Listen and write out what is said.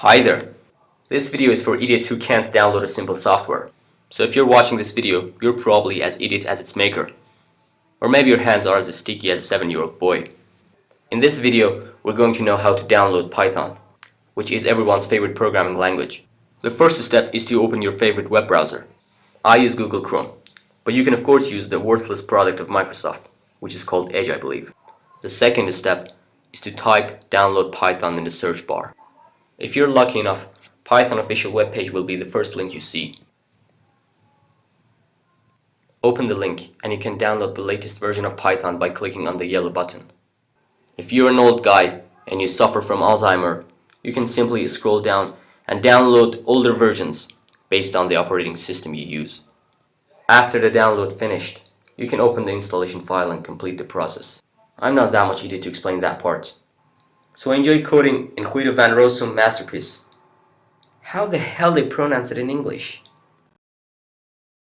Hi there! This video is for idiots who can't download a simple software. So if you're watching this video, you're probably as idiot as its maker. Or maybe your hands are as sticky as a 7-year-old boy. In this video, we're going to know how to download Python, which is everyone's favorite programming language. The first step is to open your favorite web browser. I use Google Chrome, but you can of course use the worthless product of Microsoft, which is called Edge, I believe. The second step is to type download Python in the search bar. If you're lucky enough, Python official webpage will be the first link you see. Open the link and you can download the latest version of Python by clicking on the yellow button. If you're an old guy and you suffer from Alzheimer, you can simply scroll down and download older versions based on the operating system you use. After the download finished, you can open the installation file and complete the process. I'm not that much idiot to explain that part. So enjoy coding in Guido van Rossum masterpiece. How the hell they pronounce it in English?